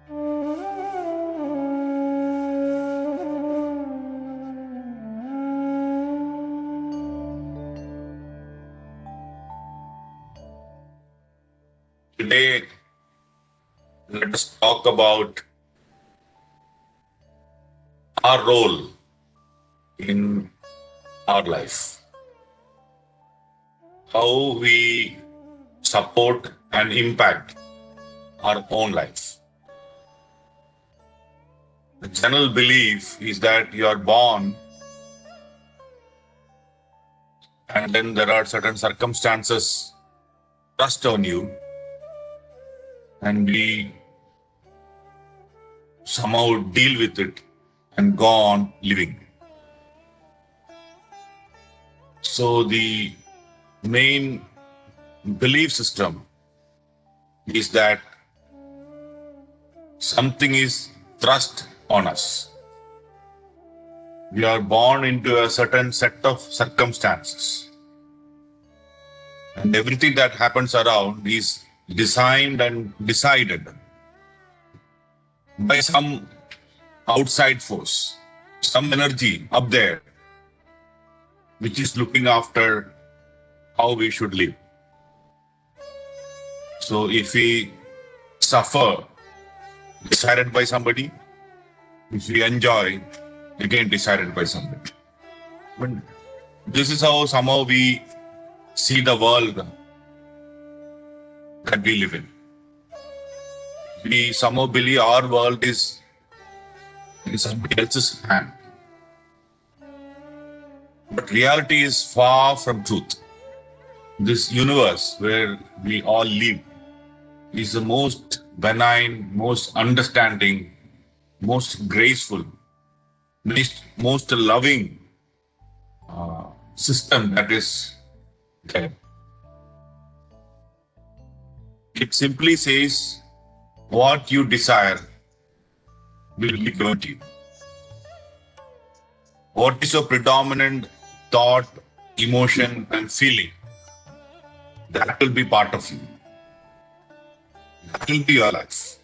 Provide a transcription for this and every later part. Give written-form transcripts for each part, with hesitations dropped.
Today, let us talk about our role in our life, how we support and impact our own life. The general belief is that you are born and then there are certain circumstances thrust on you and we somehow deal with it and go on living. So the main belief system is that something is thrust on us. We are born into a certain set of circumstances. And everything that happens around is designed and decided by some outside force, some energy up there, which is looking after how we should live. So if we suffer, decided by somebody. If we enjoy, again decided by somebody. But this is how somehow we see the world that we live in. We somehow believe our world is in somebody else's hand. But reality is far from truth. This universe where we all live is the most benign, most understanding, most graceful, most loving system that is there. It simply says what you desire will be given to you. What is your predominant thought, emotion, and feeling? That will be part of you. That will be your life.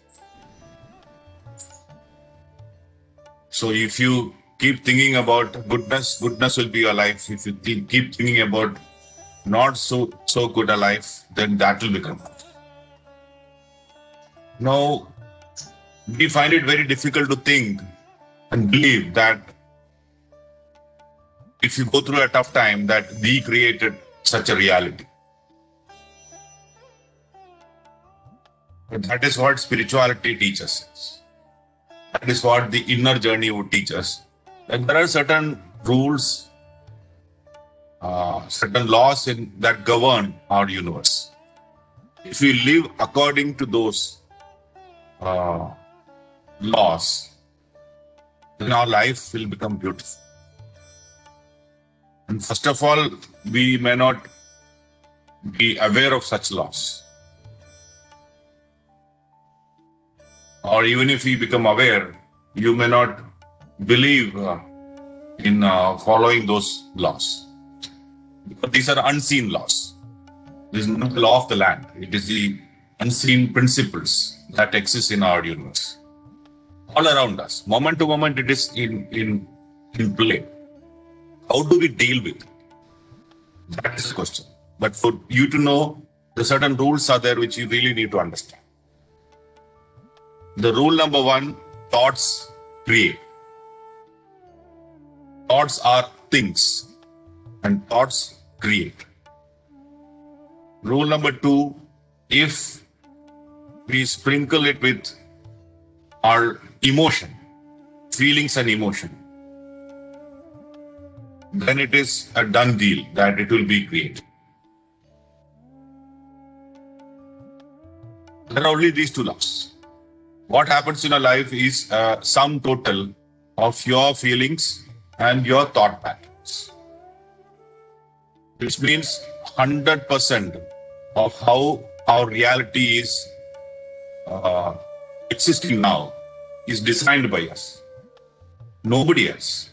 So if you keep thinking about goodness, goodness will be your life. If you keep thinking about not so good a life, then that will become life. Now, we find it very difficult to think and believe that if you go through a tough time, that we created such a reality. But that is what spirituality teaches us. That is what the inner journey would teach us. And there are certain rules, certain laws that govern our universe. If we live according to those laws, then our life will become beautiful. And first of all, we may not be aware of such laws. Or even if we become aware, you may not believe in following those laws. Because these are unseen laws. This is not the law of the land. It is the unseen principles that exist in our universe. All around us. Moment to moment, it is in play. How do we deal with it? That is the question. But for you to know, the certain rules are there which you really need to understand. The rule number one, thoughts create. Thoughts are things and thoughts create. Rule number two, if we sprinkle it with our emotion, feelings and emotion, then it is a done deal that it will be created. There are only these two laws. What happens in a life is a sum total of your feelings and your thought patterns. Which means 100% of how our reality is existing now is designed by us. Nobody else.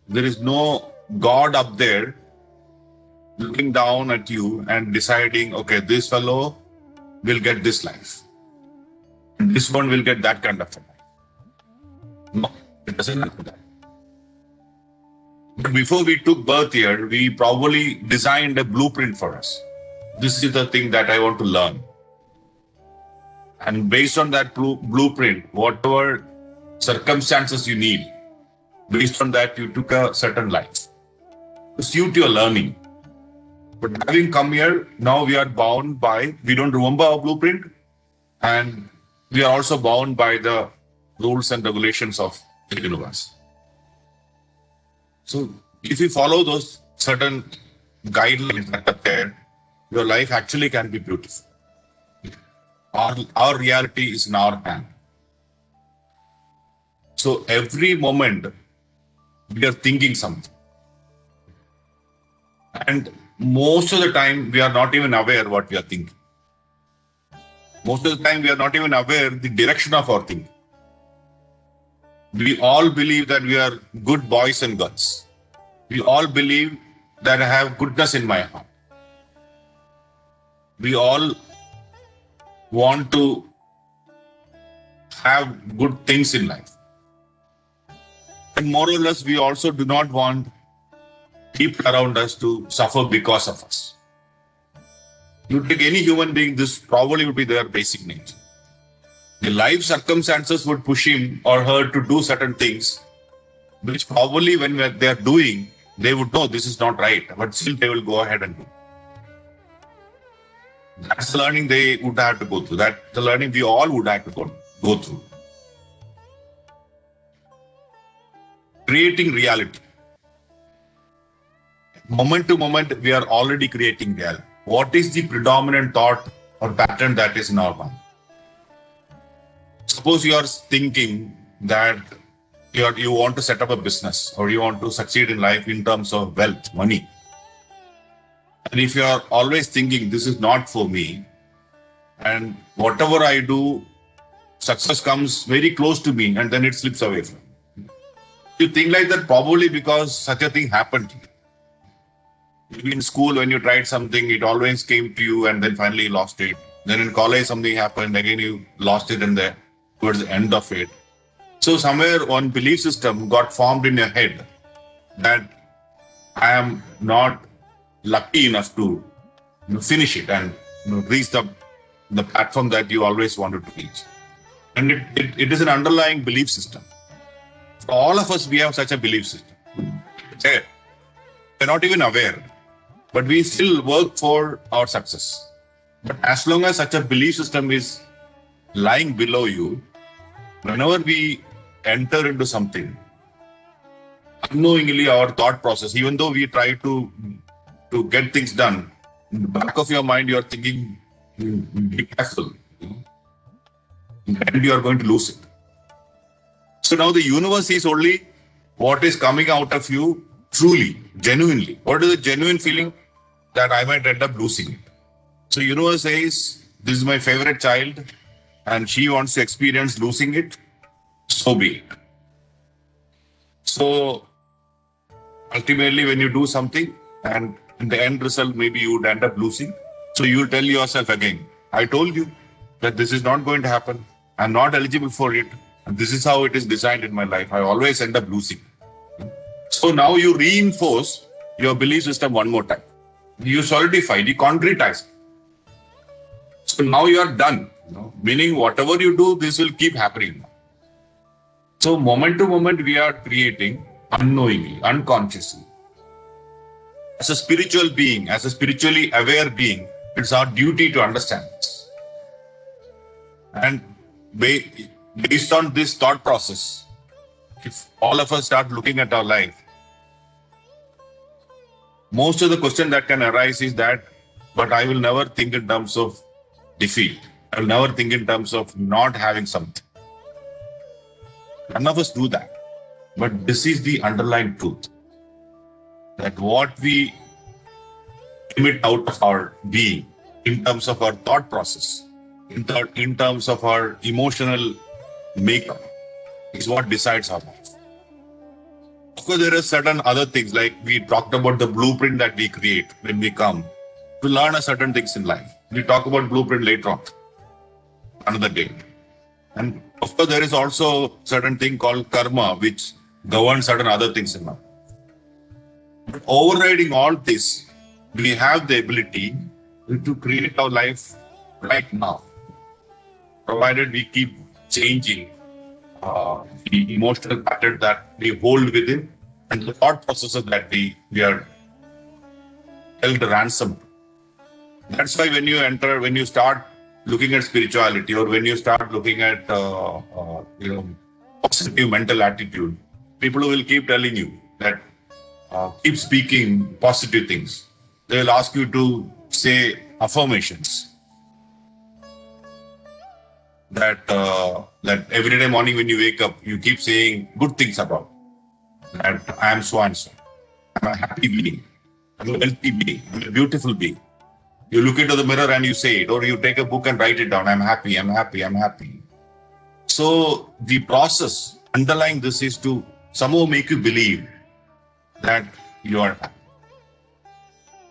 There is no God up there looking down at you and deciding, okay, this fellow will get this life. and this one will get that kind of a life. No, it doesn't happen that. But before we took birth here, we probably designed a blueprint for us. This is the thing that I want to learn. And based on that blueprint, whatever circumstances you need, based on that, you took a certain life to suit your learning. But having come here, now we are bound by, we don't remember our blueprint, and we are also bound by the rules and regulations of the universe. So if you follow those certain guidelines that are there, your life actually can be beautiful. Our reality is in our hand. So every moment we are thinking something. And most of the time we are not even aware what we are thinking. Most of the time we are not even aware the direction of our thinking. We all believe that we are good boys and girls. We all believe that I have goodness in my heart. We all want to have good things in life. And more or less, we also do not want people around us to suffer because of us. You take any human being, this probably would be their basic nature. The life circumstances would push him or her to do certain things, which probably when they are doing, they would know this is not right, but still they will go ahead and do. That's the learning they would have to go through. That's the learning we all would have to go through. Creating reality. Moment to moment, we are already creating reality. What is the predominant thought or pattern that is in our mind? Suppose you are thinking that you want to set up a business or you want to succeed in life in terms of wealth, money. And if you are always thinking, this is not for me, and whatever I do, success comes very close to me and then it slips away from me. You think like that probably because such a thing happened to you. Maybe in school, when you tried something, it always came to you and then finally you lost it. Then in college, something happened, again you lost it and then towards the end of it. So somewhere one belief system got formed in your head that I am not lucky enough to finish it and reach the platform that you always wanted to reach. And it is an underlying belief system. For all of us, we have such a belief system. We're not even aware, but we still work for our success. But as long as such a belief system is lying below you, whenever we enter into something, unknowingly our thought process, even though we try to get things done, in the back of your mind, you are thinking, be careful, and you are going to lose it. So now the universe is only what is coming out of you truly, genuinely. What is the genuine feeling? That I might end up losing it. So universe says, this is my favorite child and she wants to experience losing it, so be it. So ultimately when you do something and in the end result, maybe you would end up losing. So you will tell yourself again, I told you that this is not going to happen. I'm not eligible for it. And this is how it is designed in my life. I always end up losing. So now you reinforce your belief system one more time. You solidify, you concretize. So now you are done. Meaning whatever you do, this will keep happening. So moment to moment, we are creating unknowingly, unconsciously. As a spiritual being, as a spiritually aware being, it's our duty to understand this. And based on this thought process, if all of us start looking at our life, most of the question that can arise is that, but I will never think in terms of defeat. I will never think in terms of not having something. None of us do that. But this is the underlying truth. That what we emit out of our being, in terms of our thought process, in terms of our emotional makeup, is what decides our life. Of course, there are certain other things, like we talked about the blueprint that we create when we come to learn certain things in life. We talk about blueprint later on, another day. And of course, there is also certain thing called karma, which governs certain other things in life. But overriding all this, we have the ability to create our life right now, provided we keep changing the emotional pattern that we hold within and the thought processes that we are held ransom. That's why when you start looking at spirituality, or when you start looking at positive mental attitude, people will keep telling you that keep speaking positive things. They will ask you to say affirmations that every day morning when you wake up, you keep saying good things about that. I am so and so. I'm a happy being. I'm a healthy being. I'm a beautiful being. You look into the mirror and you say it, or you take a book and write it down. I'm happy. I'm happy. I'm happy. So the process underlying this is to somehow make you believe that you are happy.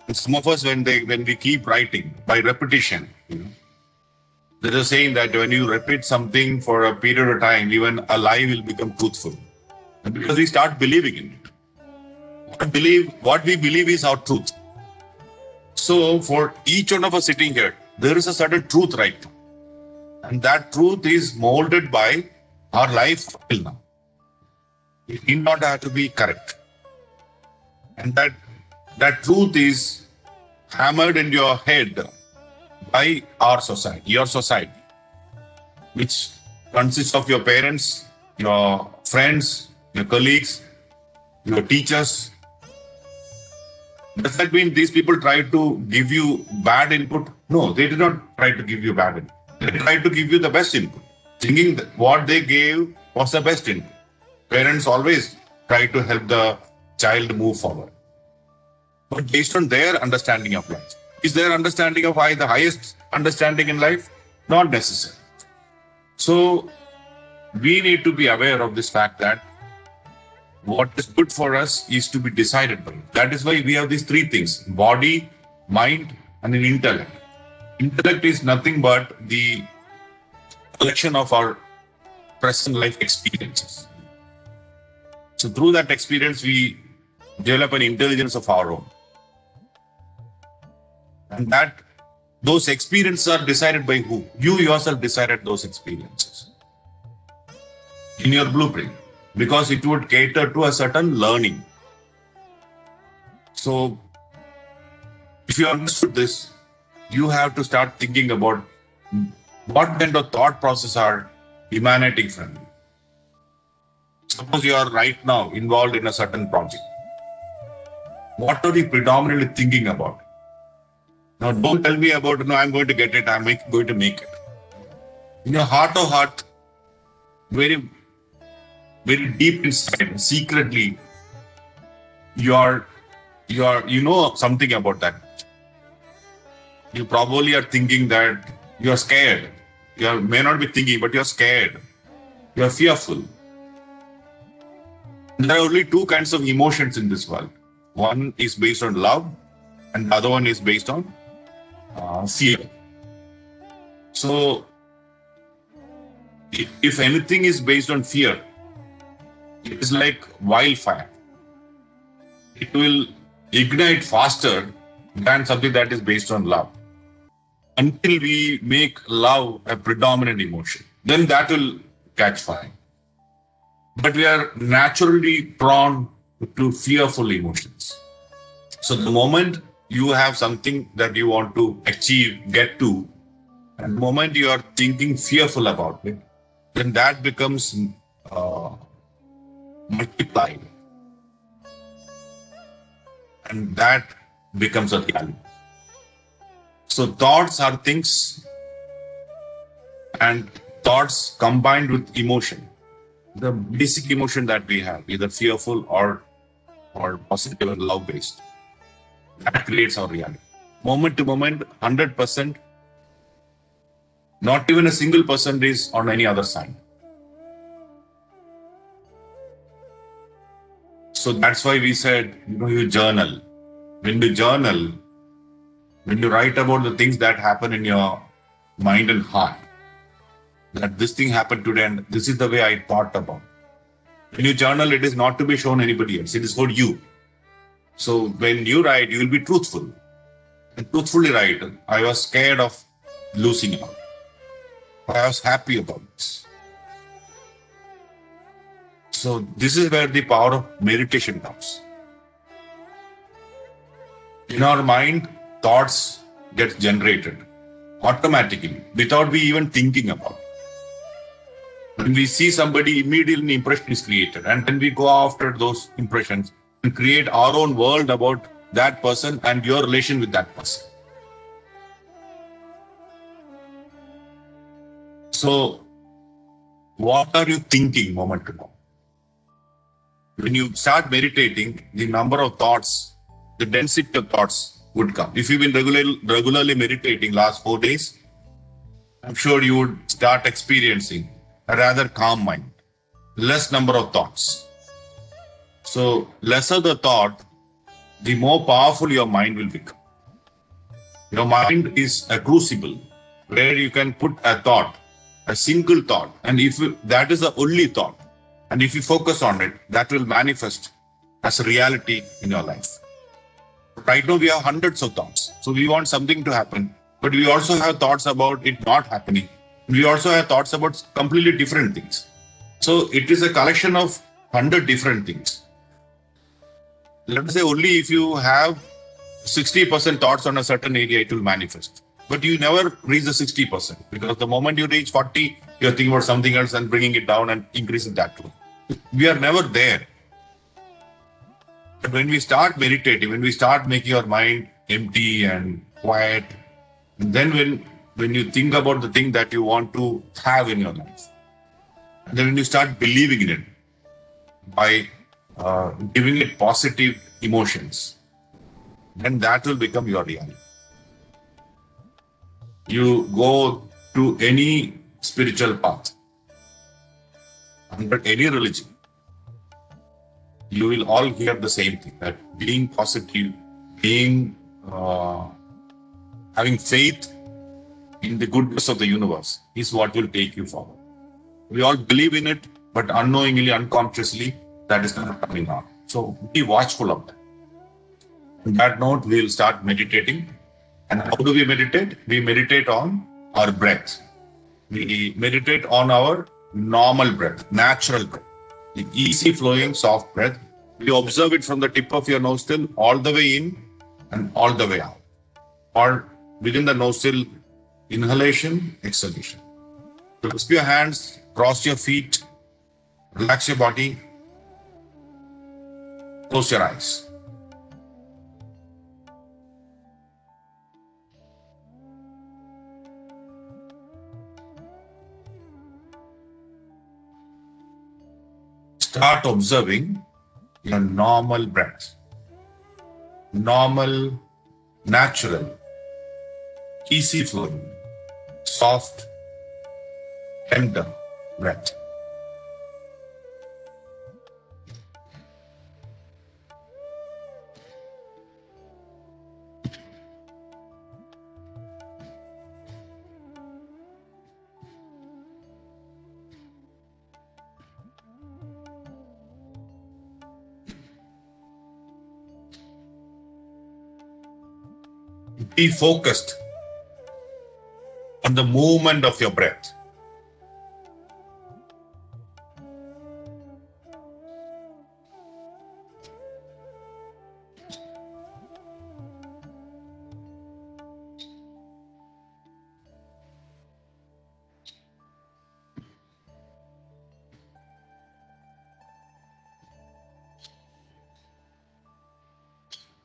And some of us, when we keep writing by repetition, there is a saying that when you repeat something for a period of time, even a lie will become truthful. And because we start believing in it. What we believe is our truth. So for each one of us sitting here, there is a certain truth right now. And that truth is molded by our life till now. It need not have to be correct. And that truth is hammered in your head by our society, your society, which consists of your parents, your friends, your colleagues, your teachers. Does that mean these people try to give you bad input? No, they did not try to give you bad input. They tried to give you the best input, thinking that what they gave was the best input. Parents always try to help the child move forward, but based on their understanding of life. Is their understanding of the highest understanding in life? Not necessary. So we need to be aware of this fact that what is good for us is to be decided by. That is why we have these three things: body, mind, and an intellect. Intellect is nothing but the collection of our present life experiences. So through that experience, we develop an intelligence of our own. And those experiences are decided by who? You yourself decided those experiences in your blueprint, because it would cater to a certain learning. So if you understood this, you have to start thinking about what kind of thought process are emanating from you. Suppose you are right now involved in a certain project. What are you predominantly thinking about? Now, don't tell me about, no, I'm going to get it, I'm going to make it. In your heart of heart, very, very deep inside, secretly, you know something about that. You probably are thinking that you're scared. You may not be thinking, but you're scared. You're fearful. There are only two kinds of emotions in this world. One is based on love, and the other one is based on fear. So, if anything is based on fear, it is like wildfire. It will ignite faster than something that is based on love. Until we make love a predominant emotion, then that will catch fire. But we are naturally prone to fearful emotions. So the moment you have something that you want to achieve, get to, and the moment you are thinking fearful about it, then that becomes multiplied. And that becomes a reality. So thoughts are things, and thoughts combined with emotion. The basic emotion that we have, either fearful or positive and love-based, that creates our reality. Moment to moment, 100%, not even a single percent is on any other side. So that's why we said, you journal. When you journal, when you write about the things that happen in your mind and heart, that this thing happened today and this is the way I thought about. When you journal, it is not to be shown anybody else. It is for you. So when you write, you will be truthful. And truthfully write, I was scared of losing out. I was happy about this. So this is where the power of meditation comes. In our mind, thoughts get generated automatically without we even thinking about it. When we see somebody, immediately an impression is created. And then we go after those impressions and create our own world about that person and your relation with that person. So, what are you thinking moment to moment? When you start meditating, the number of thoughts, the density of thoughts would come. If you've been regularly meditating last 4 days, I'm sure you would start experiencing a rather calm mind, less number of thoughts. So, lesser the thought, the more powerful your mind will become. Your mind is a crucible where you can put a thought, a single thought, and if that is the only thought, and if you focus on it, that will manifest as a reality in your life. Right now, we have hundreds of thoughts. So we want something to happen, but we also have thoughts about it not happening. We also have thoughts about completely different things. So it is a collection of 100 different things. Let us say only if you have 60% thoughts on a certain area, it will manifest. But you never reach the 60% because the moment you reach 40, you're thinking about something else and bringing it down and increasing that too. We are never there. But when we start meditating, when we start making our mind empty and quiet, and then when you think about the thing that you want to have in your life, and then when you start believing in it by giving it positive emotions, then that will become your reality. You go to any spiritual path, under any religion, you will all hear the same thing, that being positive, being having faith in the goodness of the universe is what will take you forward. We all believe in it, but unknowingly, unconsciously, that is not coming out. So be watchful of that. On that note, we will start meditating. And how do we meditate? We meditate on our breath. We meditate on our normal breath, natural breath, the easy flowing, soft breath. We observe it from the tip of your nostril all the way in and all the way out. Or within the nostril, inhalation, exhalation. Clasp your hands, cross your feet, relax your body, close your eyes. Start observing your normal breath. Normal, natural, easy flowing, soft, tender breath. Be focused on the movement of your breath.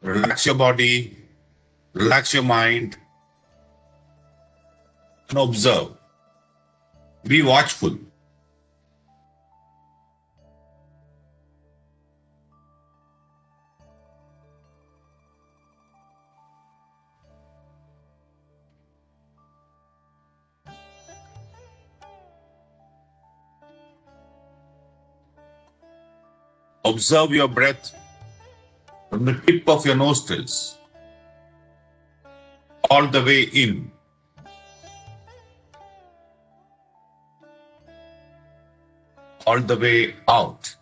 Relax your body, relax your mind, and observe. Be watchful. Observe your breath from the tip of your nostrils all the way in all the way out.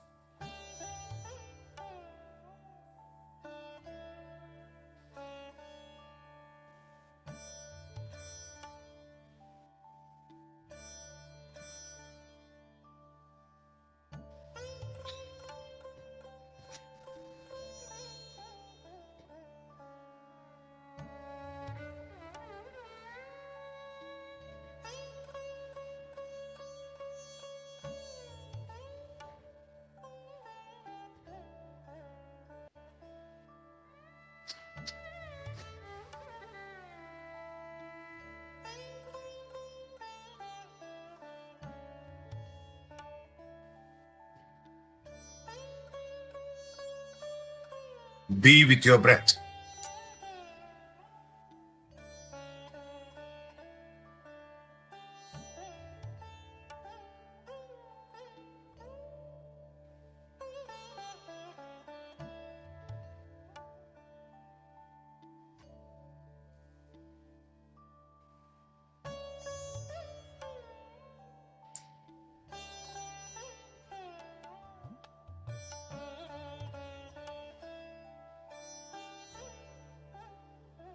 Be with your breath.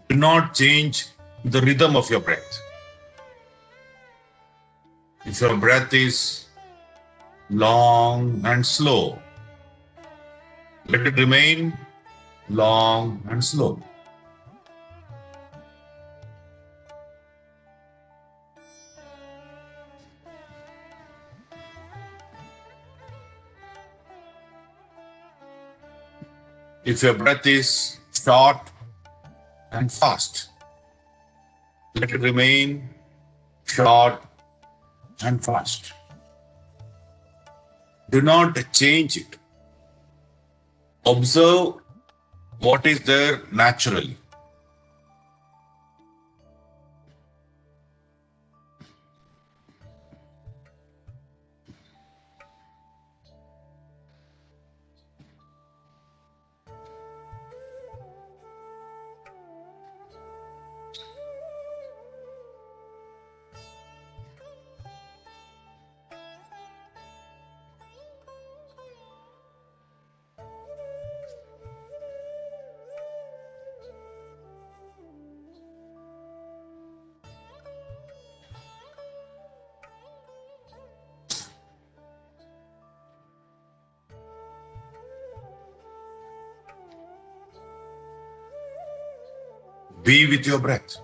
Do not change the rhythm of your breath. If your breath is long and slow, let it remain long and slow. If your breath is short and fast, let it remain short and fast. Do not change it. Observe what is there naturally. Be with your breath.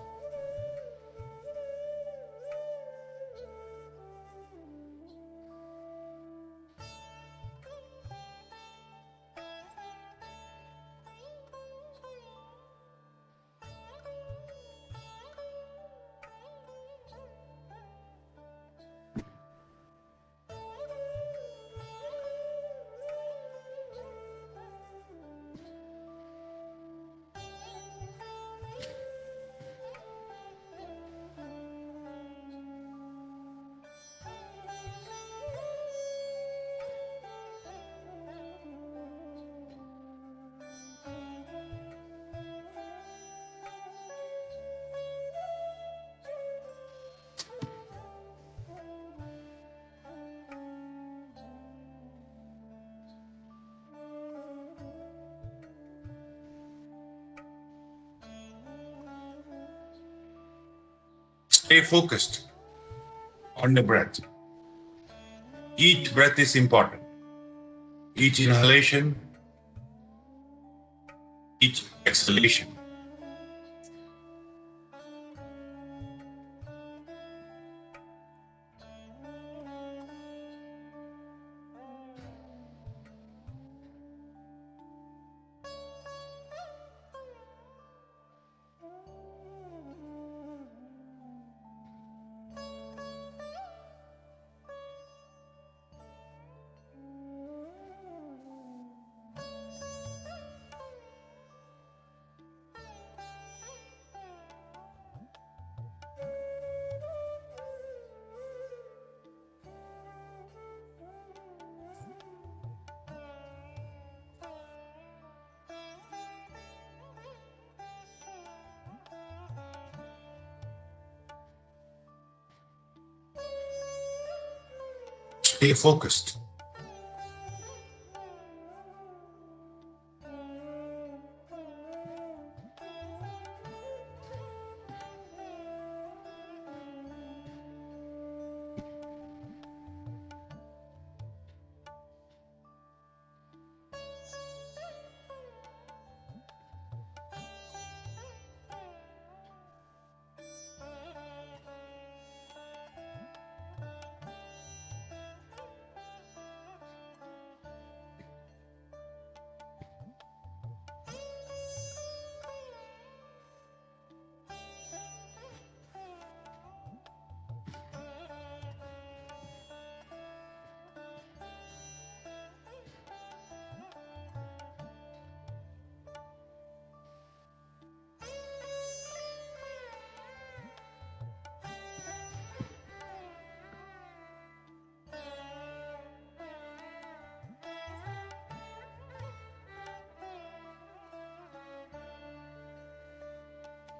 Stay focused on the breath. Each breath is important. Each inhalation, each exhalation. Stay focused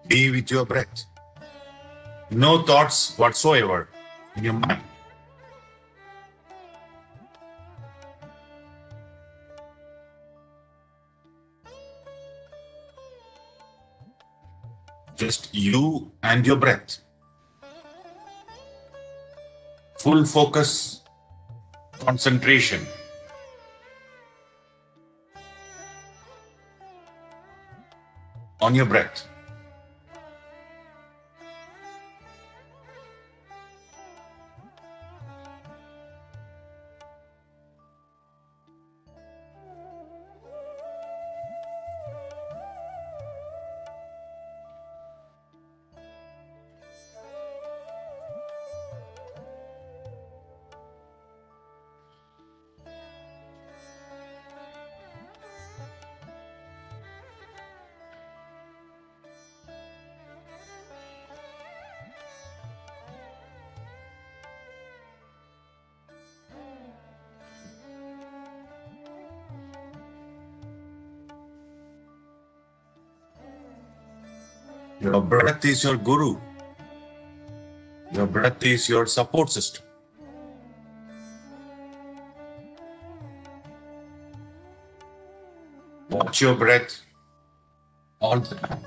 Be with your breath. No thoughts whatsoever in your mind. Just you and your breath. Full focus, concentration. On your breath. Your breath is your guru. Your breath is your support system. Watch your breath all the time.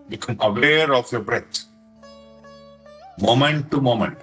Become aware of your breath, moment to moment.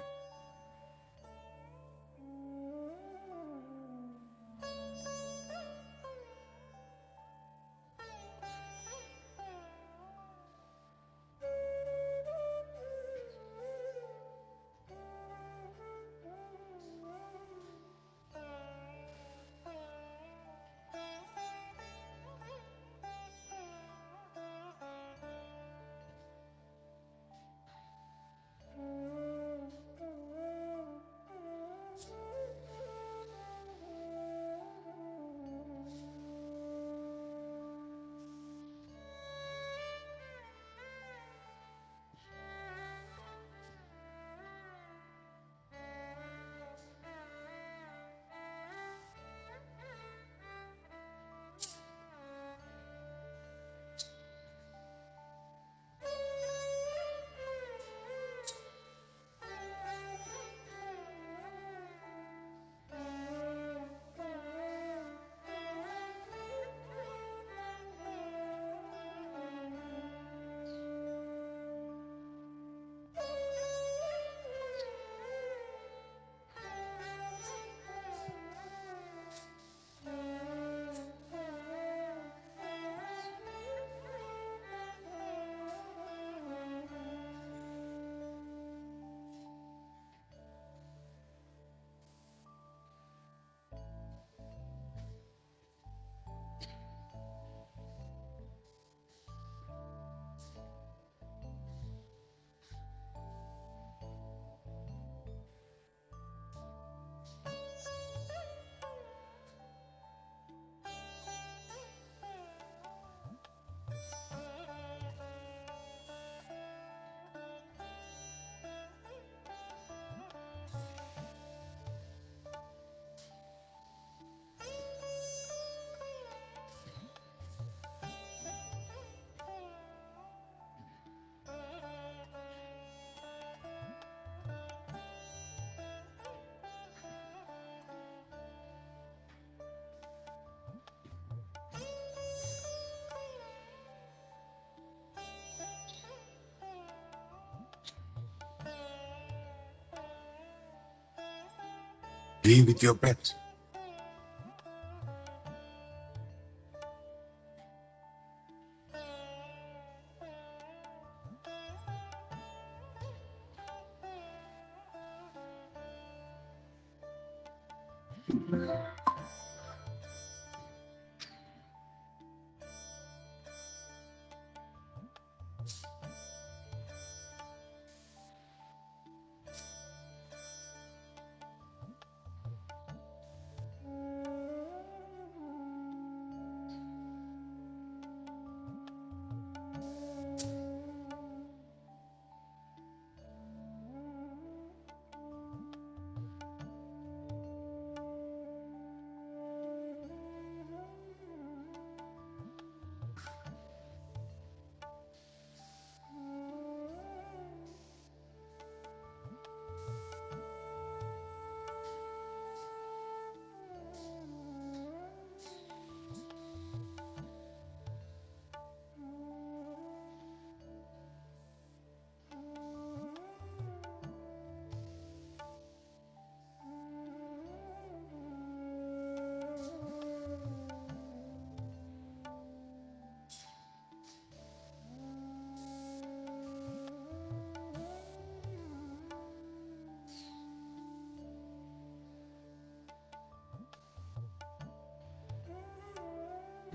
Be with your breath.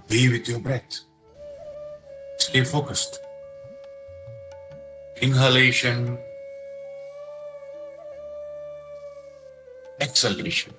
Be with your breath. Stay focused. Inhalation, exhalation.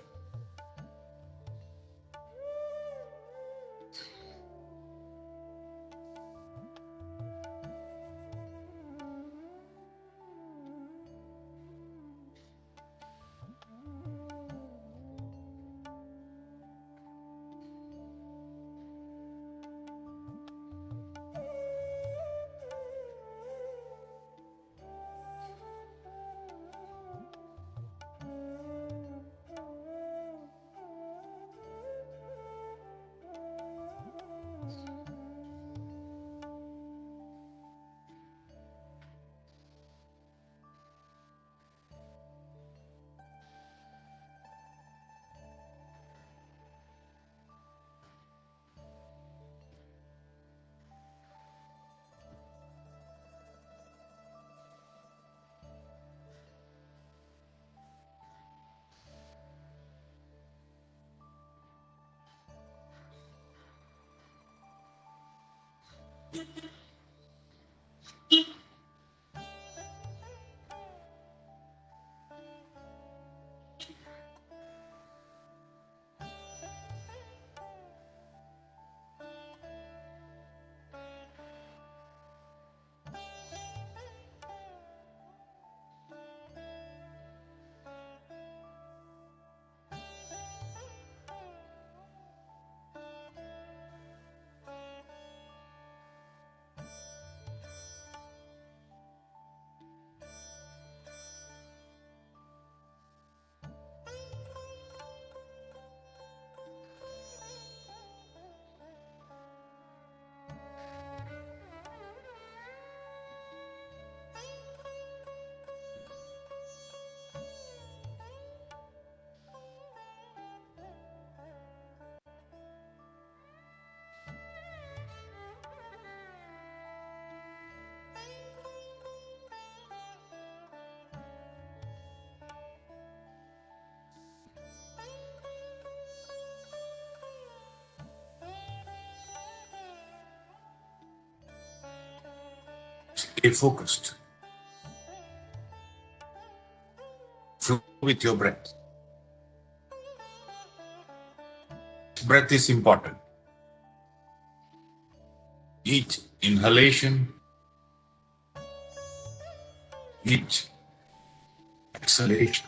Stay focused. Flow with your breath. Breath is important. Each inhalation, each exhalation.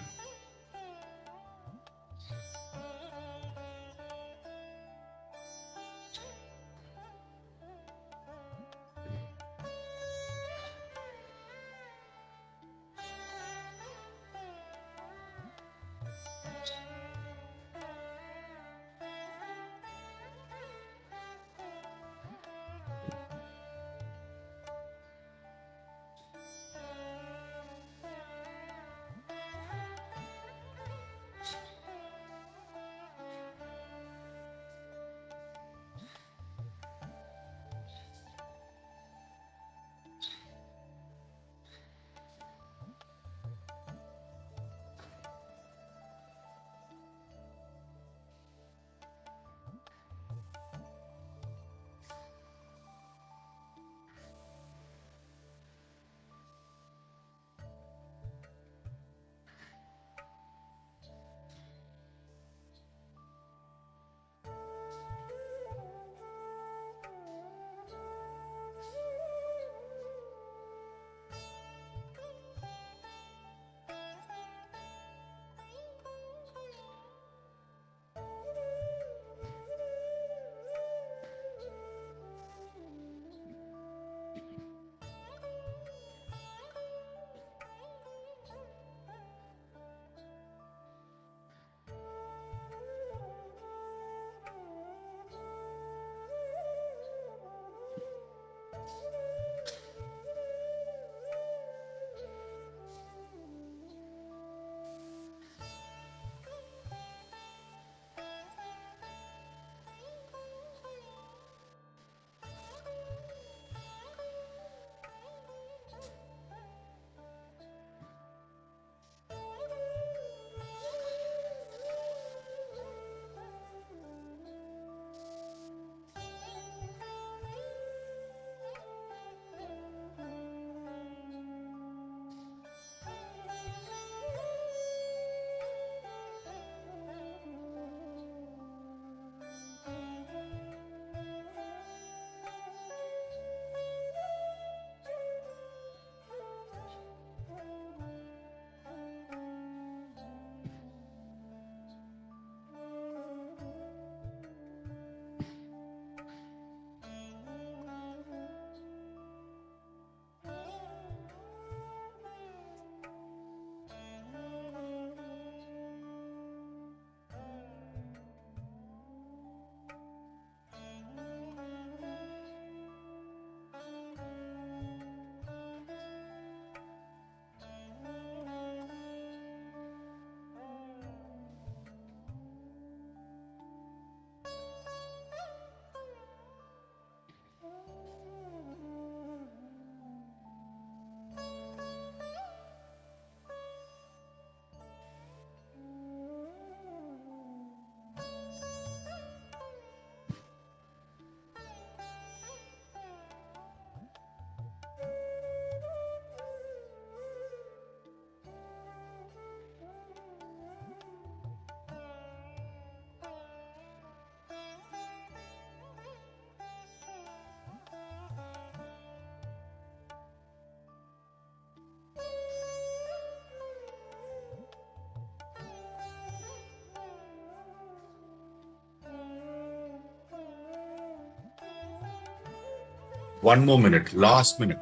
One more minute, last minute.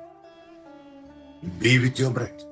Be with your breath.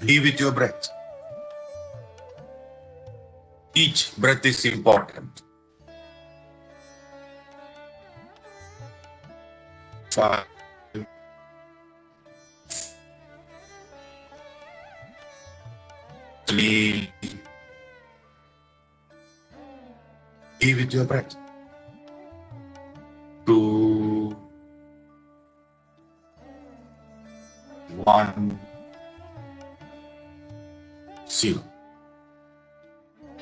Be with your breath. Each breath is important. 5, 3. Be with your breath. 2, 1. 0.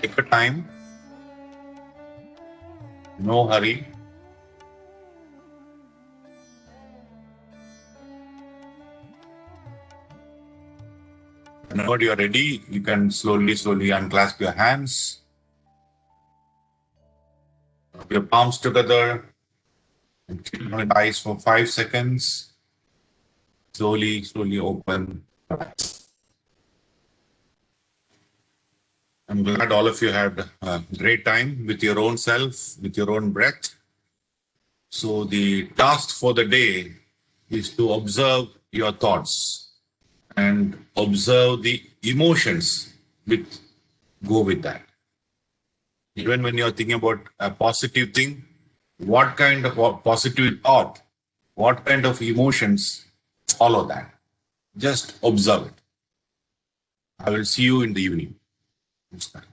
Take a time. No hurry. Whenever you are ready, you can slowly unclasp your hands. Rub your palms together. And keep your eyes for 5 seconds. Slowly open. I'm glad all of you had a great time with your own self, with your own breath. So the task for the day is to observe your thoughts and observe the emotions which go with that. Even when you're thinking about a positive thing, what kind of positive thought, what kind of emotions follow that? Just observe it. I will see you in the evening. Namaskar.